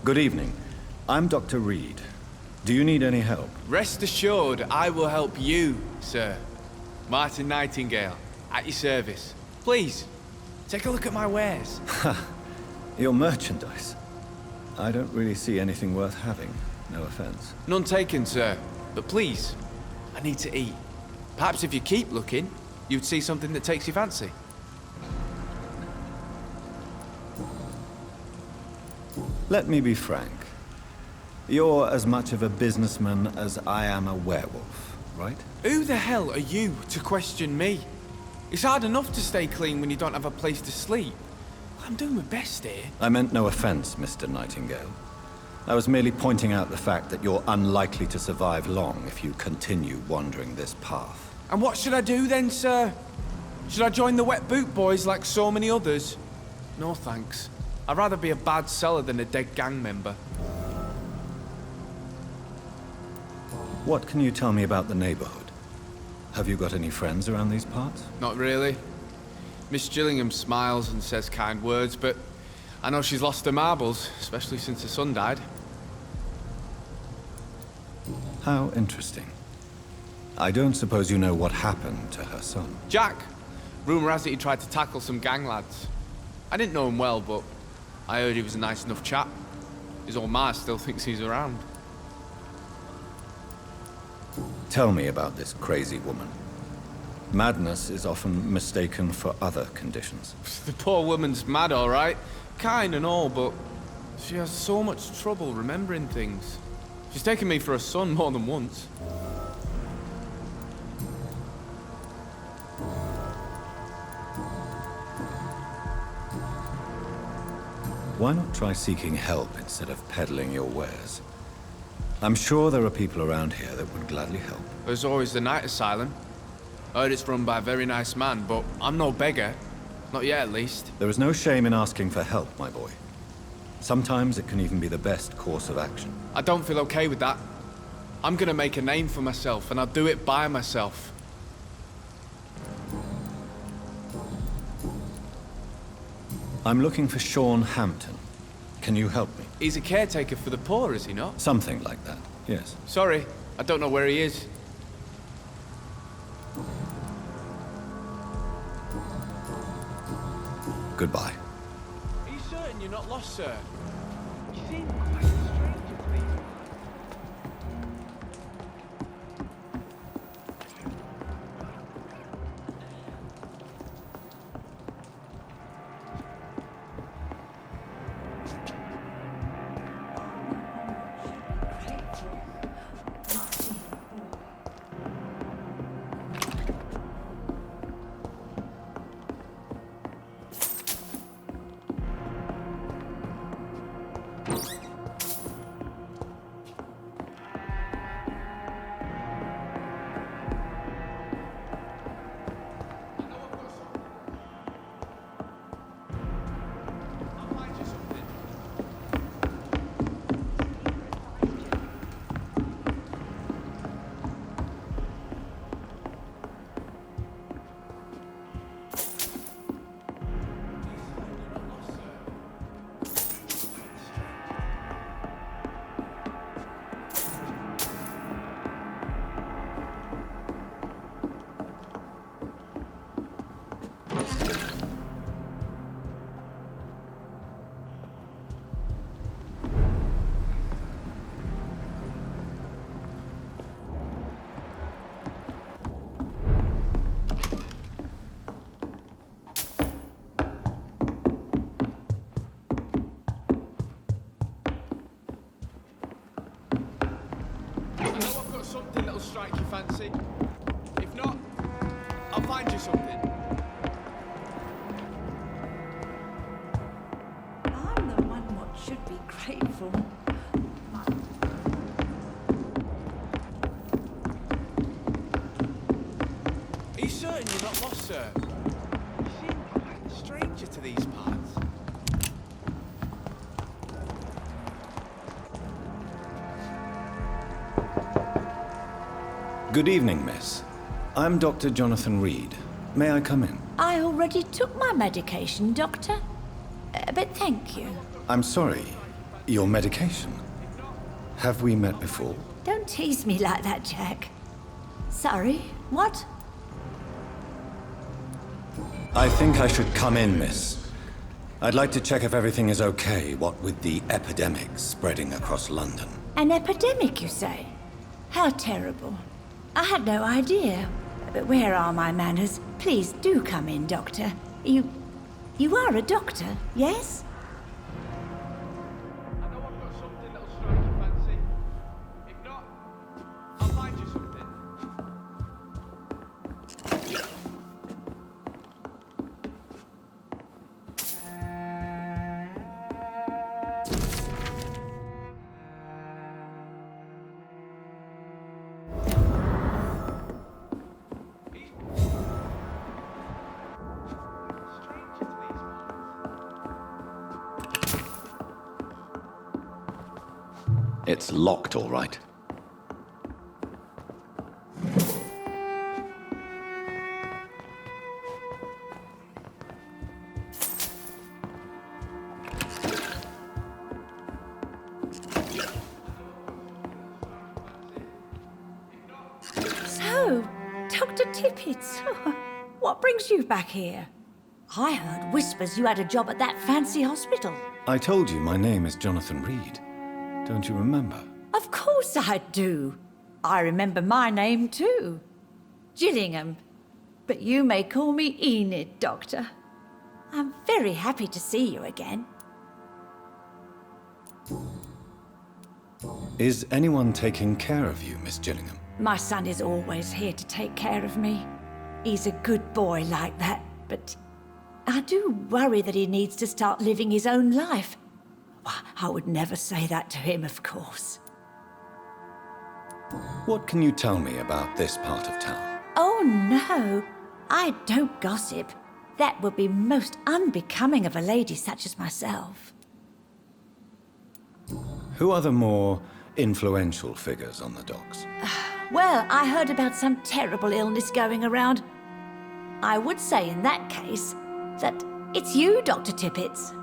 Good evening. I'm Dr. Reed. Do you need any help? Rest assured, I will help you, sir. Martin Nightingale, at your service. Please, take a look at my wares. Your merchandise. I don't really see anything worth having. No offense. None taken, sir. But please, I need to eat. Perhaps if you keep looking, you'd see something that takes your fancy. Let me be frank. You're as much of a businessman as I am a werewolf, right? Who the hell are you to question me? It's hard enough to stay clean when you don't have a place to sleep. I'm doing my best here. I meant no offense, Mr. Nightingale. I was merely pointing out the fact that you're unlikely to survive long if you continue wandering this path. And what should I do then, sir? Should I join the wet boot boys like so many others? No thanks. I'd rather be a bad seller than a dead gang member. What can you tell me about the neighborhood? Have you got any friends around these parts? Not really. Miss Gillingham smiles and says kind words, but I know she's lost her marbles, especially since her son died. How interesting. I don't suppose you know what happened to her son. Jack! Rumour has it he tried to tackle some gang lads. I didn't know him well, but I heard he was a nice enough chap. His old ma still thinks he's around. Tell me about this crazy woman. Madness is often mistaken for other conditions. The poor woman's mad, all right. Kind and all, but she has so much trouble remembering things. She's taken me for a son more than once. Why not try seeking help instead of peddling your wares? I'm sure there are people around here that would gladly help. There's always the night asylum. I heard it's run by a very nice man, but I'm no beggar. Not yet, at least. There is no shame in asking for help, my boy. Sometimes it can even be the best course of action. I don't feel okay with that. I'm gonna make a name for myself, and I'll do it by myself. I'm looking for Sean Hampton. Can you help me? He's a caretaker for the poor, is he not? Something like that, yes. Sorry, I don't know where he is. Goodbye. Are you certain you're not lost, sir? You seem quite a stranger to me. Something that'll strike your fancy. If not, I'll find you something. I'm the one what should be grateful. Are you certain you're not lost, sir? You seem quite a stranger to these parts. Good evening, miss. I'm Dr. Jonathan Reed. May I come in? I already took my medication, Doctor. But thank you. I'm sorry. Your medication? Have we met before? Don't tease me like that, Jack. Sorry, what? I think I should come in, miss. I'd like to check if everything is okay, what with the epidemic spreading across London. An epidemic, you say? How terrible. I had no idea. But where are my manners? Please do come in, Doctor. You are a doctor, yes? I know I've got something that'll strike your fancy. If not, I'll find you something. It's locked, all right. So, Dr. Tippett, what brings you back here? I heard whispers you had a job at that fancy hospital. I told you my name is Jonathan Reed. Don't you remember? Of course I do. I remember my name too. Gillingham. But you may call me Enid, Doctor. I'm very happy to see you again. Is anyone taking care of you, Miss Gillingham? My son is always here to take care of me. He's a good boy like that, but I do worry that he needs to start living his own life. I would never say that to him, of course. What can you tell me about this part of town? Oh, no. I don't gossip. That would be most unbecoming of a lady such as myself. Who are the more influential figures on the docks? Well, I heard about some terrible illness going around. I would say in that case that it's you, Dr. Tippett.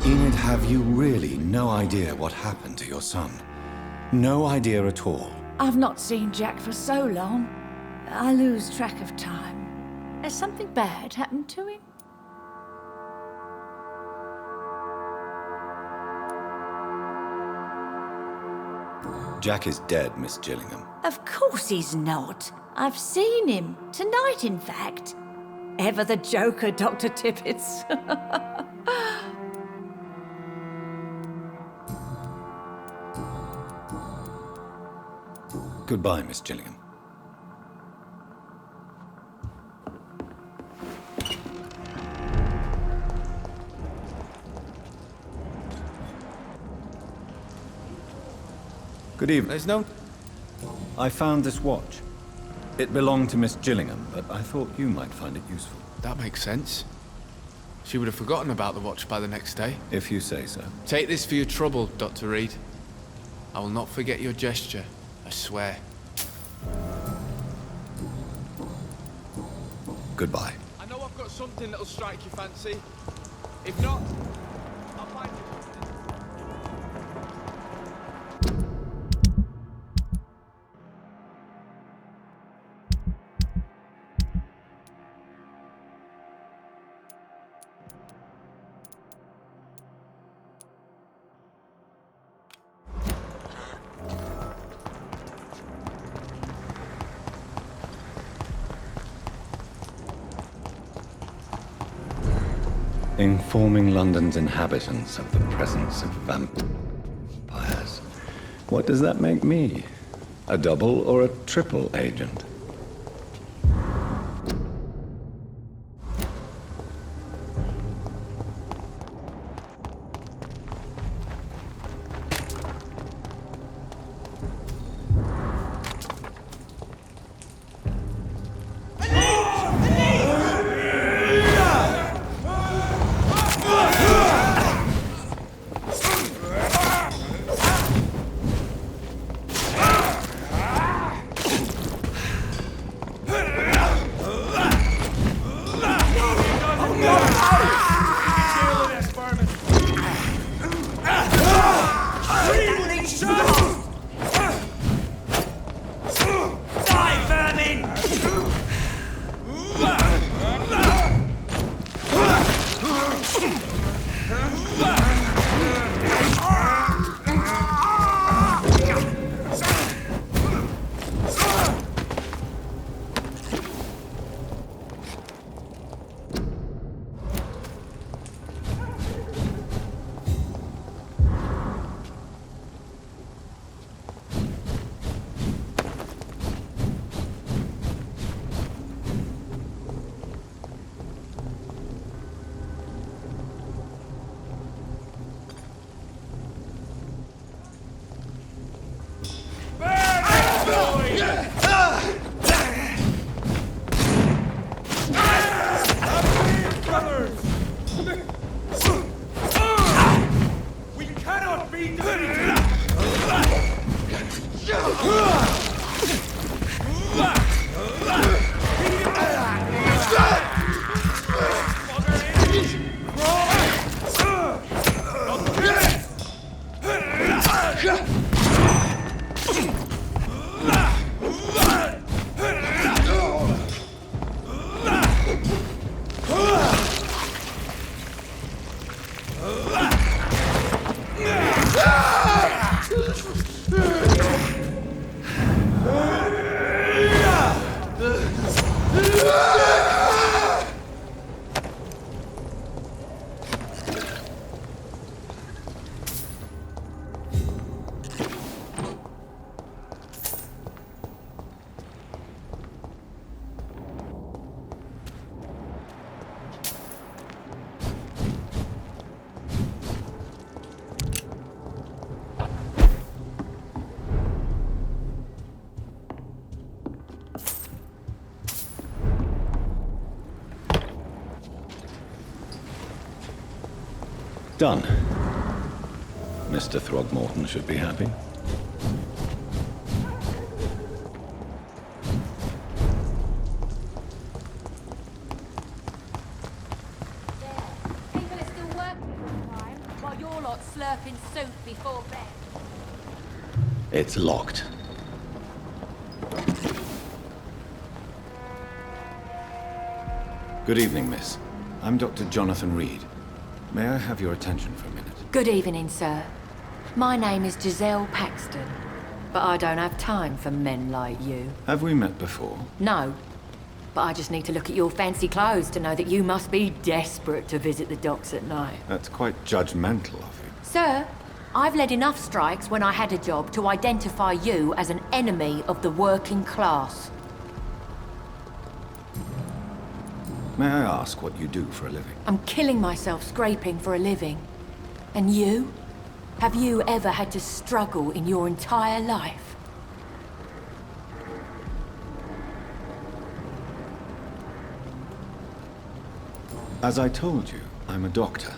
Enid, have you really no idea what happened to your son? No idea at all? I've not seen Jack for so long. I lose track of time. Has something bad happened to him? Jack is dead, Miss Gillingham. Of course he's not. I've seen him. Tonight, in fact. Ever the joker, Dr. Tippett. Goodbye, Miss Gillingham. Good evening. There's no... I found this watch. It belonged to Miss Gillingham, but I thought you might find it useful. That makes sense. She would have forgotten about the watch by the next day. If you say so. Take this for your trouble, Dr. Reed. I will not forget your gesture, I swear. Goodbye. I know I've got something that'll strike your fancy. If not, I'll find you something. Informing London's inhabitants of the presence of vampires. What does that make me? A double or a triple agent? Done. Mr. Throgmorton should be happy. People are still working for time while you're lot slurping soup before bed. It's locked. Good evening, miss. I'm Dr. Jonathan Reed. May I have your attention for a minute? Good evening, sir. My name is Giselle Paxton, but I don't have time for men like you. Have we met before? No, but I just need to look at your fancy clothes to know that you must be desperate to visit the docks at night. That's quite judgmental of you. Sir, I've led enough strikes when I had a job to identify you as an enemy of the working class. May I ask what you do for a living? I'm killing myself scraping for a living. And you? Have you ever had to struggle in your entire life? As I told you, I'm a doctor.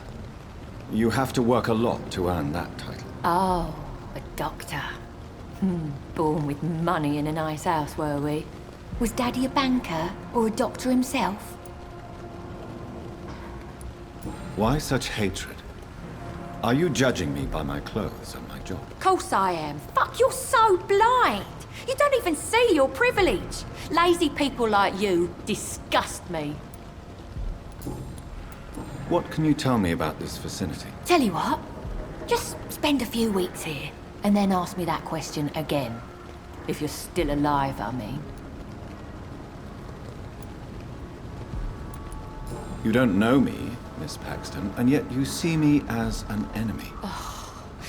You have to work a lot to earn that title. Oh, a doctor. Born with money in a nice house, were we? Was Daddy a banker or a doctor himself? Why such hatred? Are you judging me by my clothes and my job? Course I am. Fuck, you're so blind. You don't even see your privilege. Lazy people like you disgust me. What can you tell me about this vicinity? Tell you what, just spend a few weeks here, and then ask me that question again. If you're still alive, I mean. You don't know me, Miss Paxton, and yet you see me as an enemy.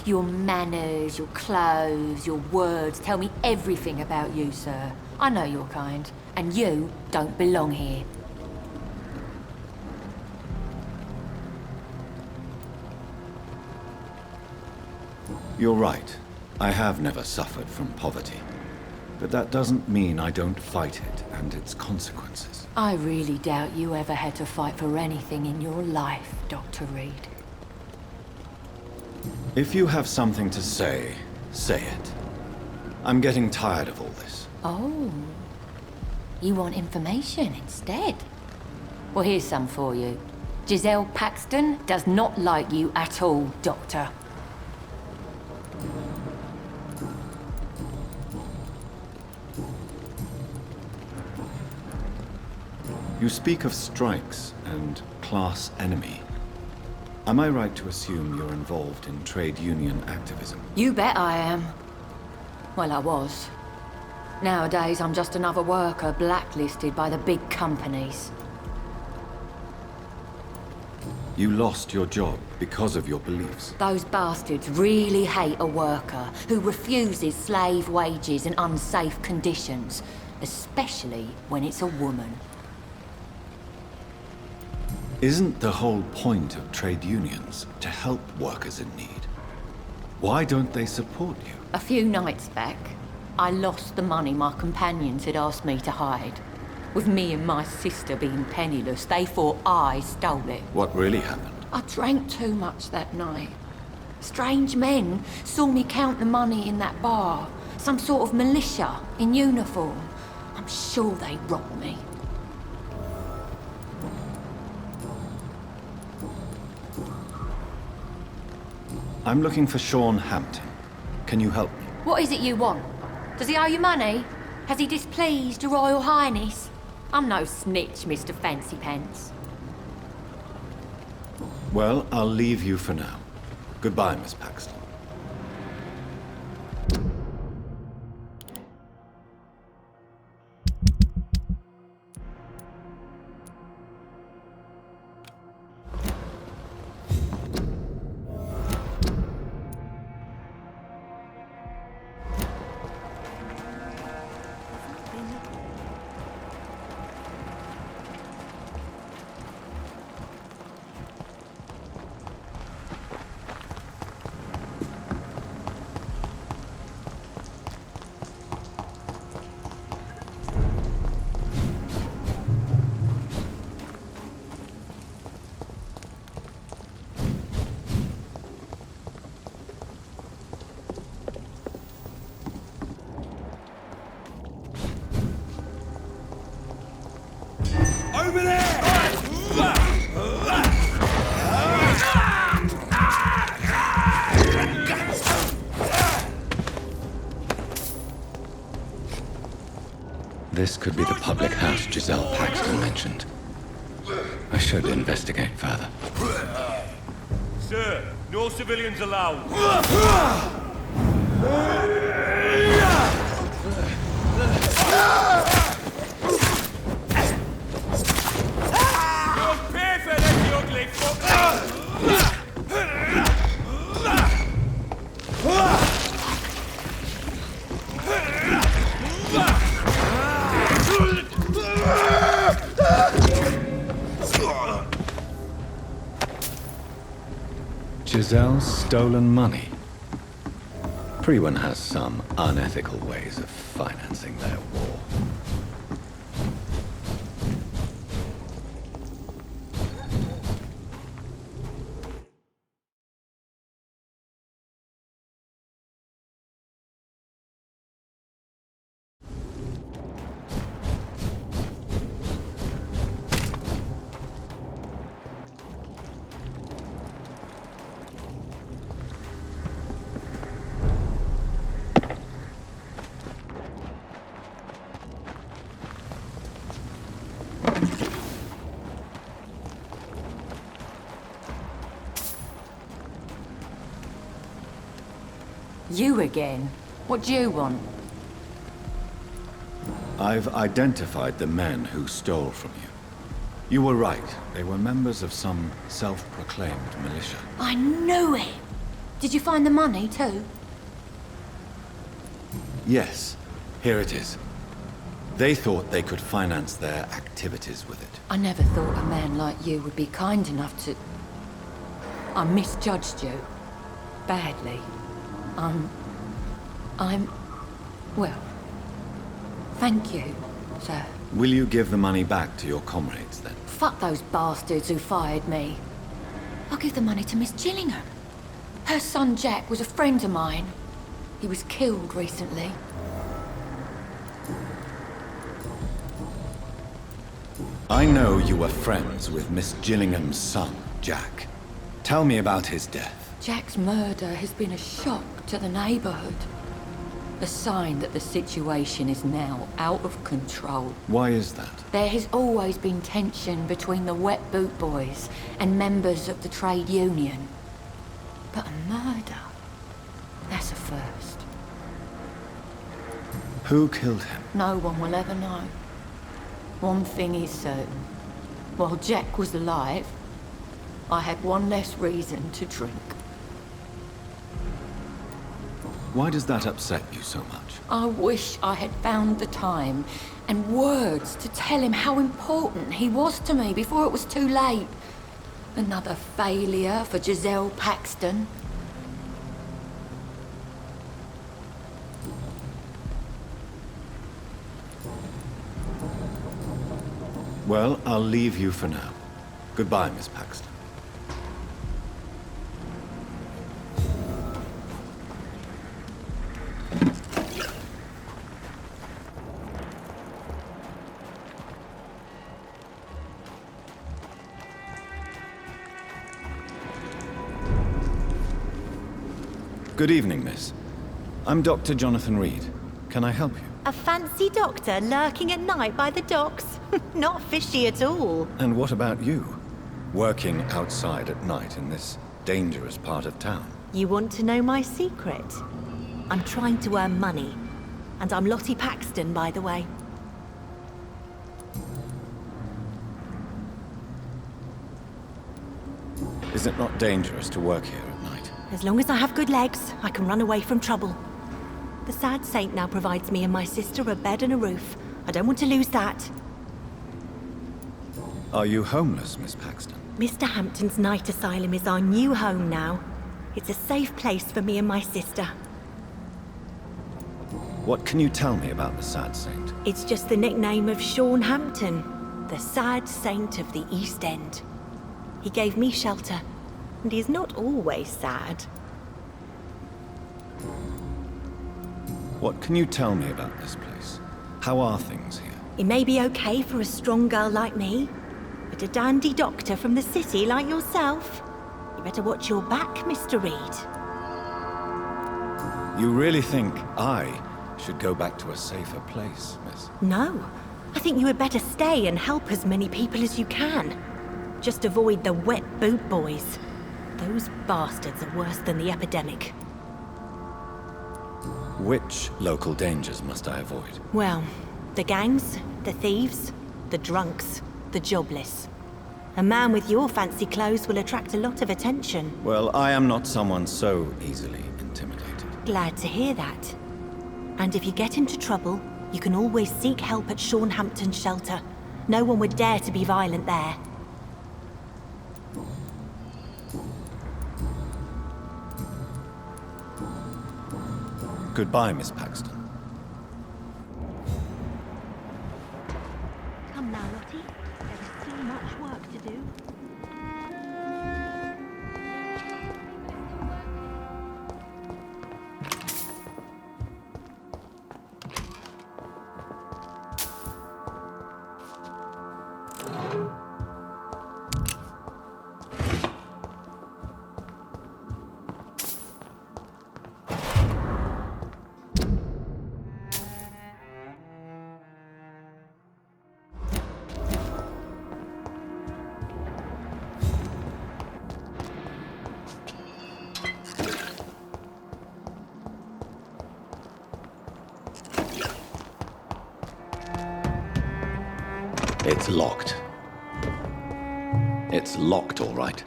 Your manners, your clothes, your words tell me everything about you, sir. I know your kind, and you don't belong here. You're right. I have never suffered from poverty. But that doesn't mean I don't fight it and its consequences. I really doubt you ever had to fight for anything in your life, Dr. Reed. If you have something to say, say it. I'm getting tired of all this. Oh. You want information instead? Well, here's some for you. Giselle Paxton does not like you at all, Doctor. You speak of strikes and class enemy. Am I right to assume you're involved in trade union activism? You bet I am. Well, I was. Nowadays, I'm just another worker blacklisted by the big companies. You lost your job because of your beliefs. Those bastards really hate a worker who refuses slave wages and unsafe conditions, especially when it's a woman. Isn't the whole point of trade unions to help workers in need? Why don't they support you? A few nights back, I lost the money my companions had asked me to hide. With me and my sister being penniless, they thought I stole it. What really happened? I drank too much that night. Strange men saw me count the money in that bar. Some sort of militia in uniform. I'm sure they robbed me. I'm looking for Sean Hampton. Can you help me? What is it you want? Does he owe you money? Has he displeased your Royal Highness? I'm no snitch, Mr. Fancy Pants. Well, I'll leave you for now. Goodbye, Miss Paxton. Over there! This could be the public house Giselle Paxton mentioned. I should investigate further. Sir, no civilians allowed. You'll pay for this, you ugly fuck! Giselle's stolen money. Priwen has some unethical ways of financing their war. You again? What do you want? I've identified the men who stole from you. You were right. They were members of some self-proclaimed militia. I knew it! Did you find the money too? Yes, here it is. They thought they could finance their activities with it. I never thought a man like you would be kind enough to... I misjudged you. Badly. Well, thank you, sir. Will you give the money back to your comrades, then? Fuck those bastards who fired me. I'll give the money to Miss Gillingham. Her son Jack was a friend of mine. He was killed recently. I I know you were friends with Miss Gillingham's son, Jack. Tell me about his death. Jack's murder has been a shock to the neighborhood. A sign that the situation is now out of control. Why is that? There has always been tension between the Wet Boot Boys and members of the trade union. But a murder? That's a first. Who killed him? No one will ever know. One thing is certain. While Jack was alive, I had one less reason to drink. Why does that upset you so much? I wish I had found the time and words to tell him how important he was to me before it was too late. Another failure for Giselle Paxton. Well, I'll leave you for now. Goodbye, Miss Paxton. Good evening, miss. I'm Dr. Jonathan Reed. Can I help you? A fancy doctor lurking at night by the docks? Not fishy at all. And what about you? Working outside at night in this dangerous part of town? You want to know my secret? I'm trying to earn money. And I'm Lottie Paxton, by the way. Is it not dangerous to work here at night? As long as I have good legs, I can run away from trouble. The sad saint now provides me and my sister a bed and a roof. I don't want to lose that. Are you homeless, Miss Paxton? Mr. Hampton's night asylum is our new home now. It's a safe place for me and my sister. What can you tell me about the Sad Saint? It's just the nickname of Sean Hampton, the sad saint of the East End. He gave me shelter, and he's not always sad. What can you tell me about this place? How are things here? It may be okay for a strong girl like me, but a dandy doctor from the city like yourself, you better watch your back, Mr. Reed. You really think I should go back to a safer place, miss? No, I think you had better stay and help as many people as you can. Just avoid the Wet Boot Boys. Those bastards are worse than the epidemic. Which local dangers must I avoid? Well, the gangs, the thieves, the drunks, the jobless. A man with your fancy clothes will attract a lot of attention. Well, I am not someone so easily intimidated. Glad to hear that. And if you get into trouble, you can always seek help at Sean Hampton's shelter. No one would dare to be violent there. Goodbye, Miss Paxton. Come now, Lottie. There is still much work to do. It's locked. It's locked, all right.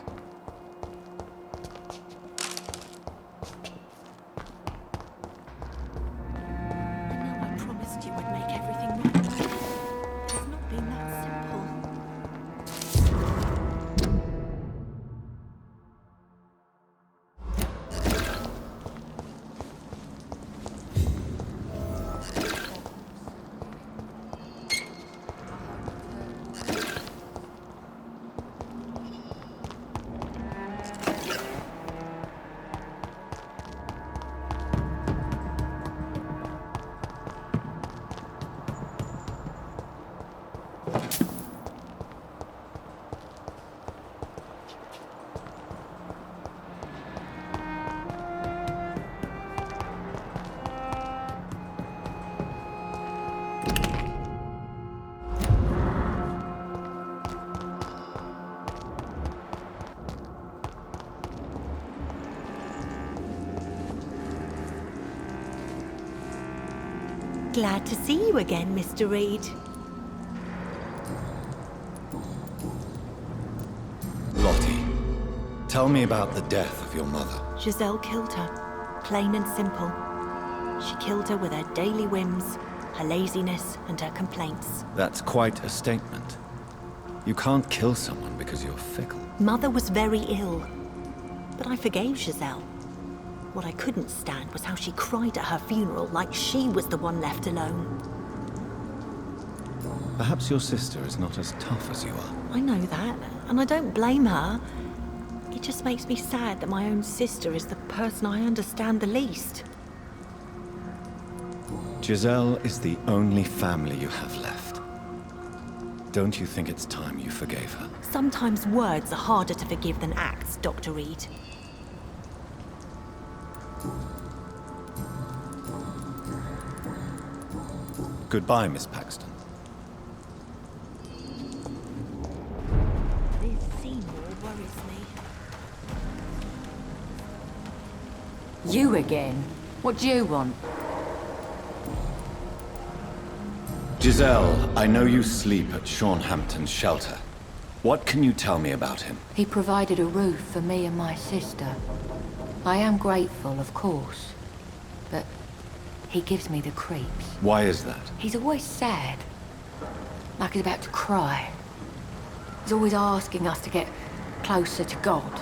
I know I promised you would make everything right. It's not been that simple. Glad to see you again, Mr. Reed. Lottie, tell me about the death of your mother. Giselle killed her. Plain and simple. She killed her with her daily whims, her laziness, and her complaints. That's quite a statement. You can't kill someone because you're fickle. Mother was very ill, but I forgave Giselle. What I couldn't stand was how she cried at her funeral like she was the one left alone. Perhaps your sister is not as tough as you are. I know that, and I don't blame her. It just makes me sad that my own sister is the person I understand the least. Giselle is the only family you have left. Don't you think it's time you forgave her? Sometimes words are harder to forgive than acts, Dr. Reed. Goodbye, Miss Paxton. This Seymour worries me. You again? What do you want? Giselle, I know you sleep at Hampton's shelter. What can you tell me about him? He provided a roof for me and my sister. I am grateful, of course, but he gives me the creeps. Why is that? He's always sad, like he's about to cry. He's always asking us to get closer to God,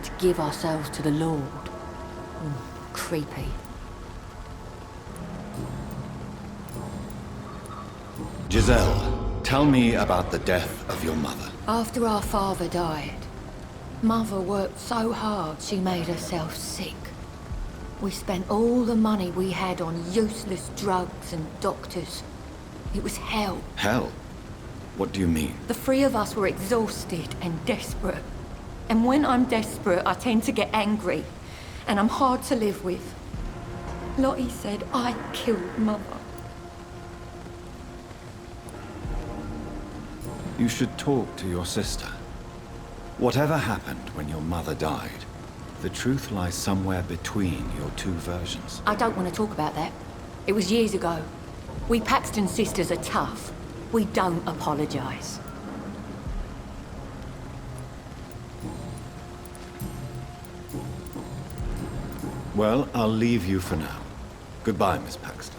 to give ourselves to the Lord. Creepy. Giselle, tell me about the death of your mother. After our father died, Mother worked so hard she made herself sick. We spent all the money we had on useless drugs and doctors. It was hell. Hell? What do you mean? The three of us were exhausted and desperate. And when I'm desperate, I tend to get angry. And I'm hard to live with. Lottie said I killed Mother. You should talk to your sister. Whatever happened when your mother died, the truth lies somewhere between your two versions. I don't want to talk about that. It was years ago. We Paxton sisters are tough. We don't apologize. Well, I'll leave you for now. Goodbye, Miss Paxton.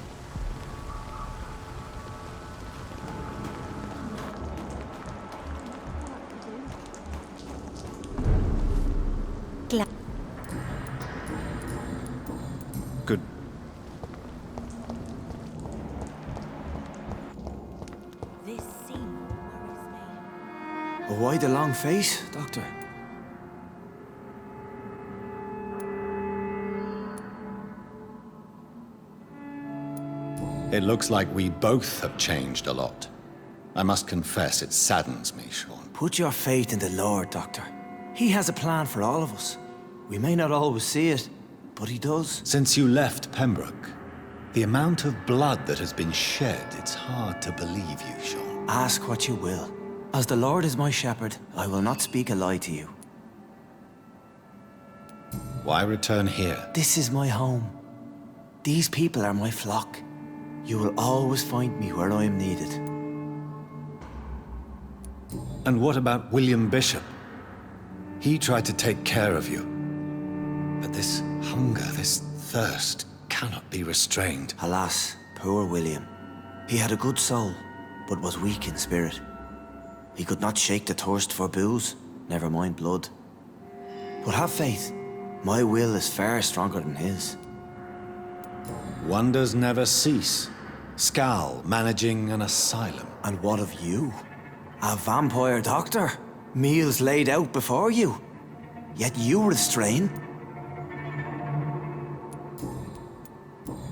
Good. This Seymour worries me. Why the long face, Doctor? It looks like we both have changed a lot. I must confess, it saddens me, Sean. Put your faith in the Lord, Doctor. He has a plan for all of us. We may not always see it, but he does. Since you left Pembroke, the amount of blood that has been shed, it's hard to believe you, Sean. Ask what you will. As the Lord is my shepherd, I will not speak a lie to you. Why return here? This is my home. These people are my flock. You will always find me where I am needed. And what about William Bishop? He tried to take care of you. But this hunger, this thirst, cannot be restrained. Alas, poor William. He had a good soul, but was weak in spirit. He could not shake the thirst for booze, never mind blood. But have faith. My will is far stronger than his. Wonders never cease. Scal managing an asylum. And what of you? A vampire doctor? Meals laid out before you. Yet you restrain?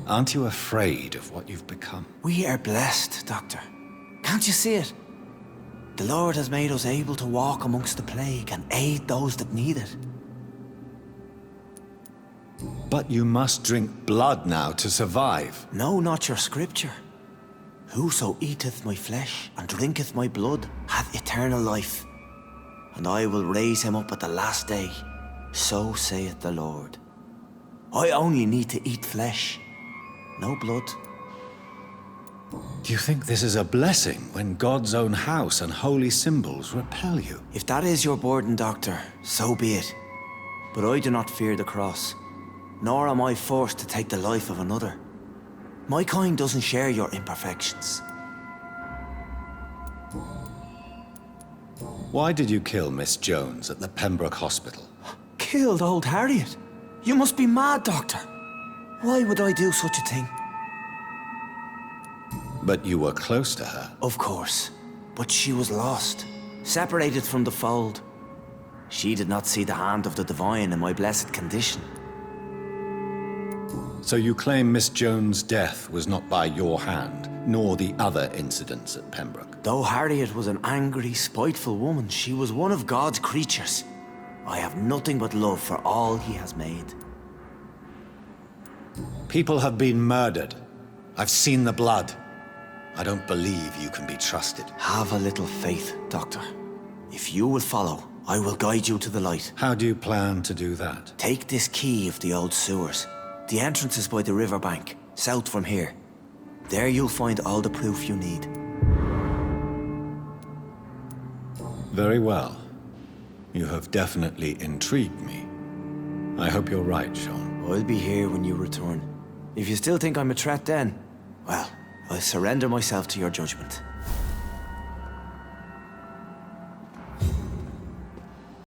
Aren't you afraid of what you've become? We are blessed, Doctor. Can't you see it? The Lord has made us able to walk amongst the plague and aid those that need it. But you must drink blood now to survive. Know not your scripture. Whoso eateth my flesh and drinketh my blood hath eternal life, and I will raise him up at the last day. So saith the Lord. I only need to eat flesh, no blood. Do you think this is a blessing when God's own house and holy symbols repel you? If that is your burden, Doctor, so be it. But I do not fear the cross, nor am I forced to take the life of another. My kind doesn't share your imperfections. Why did you kill Miss Jones at the Pembroke Hospital? Killed old Harriet? You must be mad, Doctor. Why would I do such a thing? But you were close to her. Of course. But she was lost, separated from the fold. She did not see the hand of the divine in my blessed condition. So you claim Miss Jones' death was not by your hand, nor the other incidents at Pembroke? Though Harriet was an angry, spiteful woman, she was one of God's creatures. I have nothing but love for all he has made. People have been murdered. I've seen the blood. I don't believe you can be trusted. Have a little faith, Doctor. If you will follow, I will guide you to the light. How do you plan to do that? Take this key of the old sewers. The entrance is by the riverbank, south from here. There you'll find all the proof you need. Very well. You have definitely intrigued me. I hope you're right, Sean. I'll be here when you return. If you still think I'm a threat then, well, I'll surrender myself to your judgment.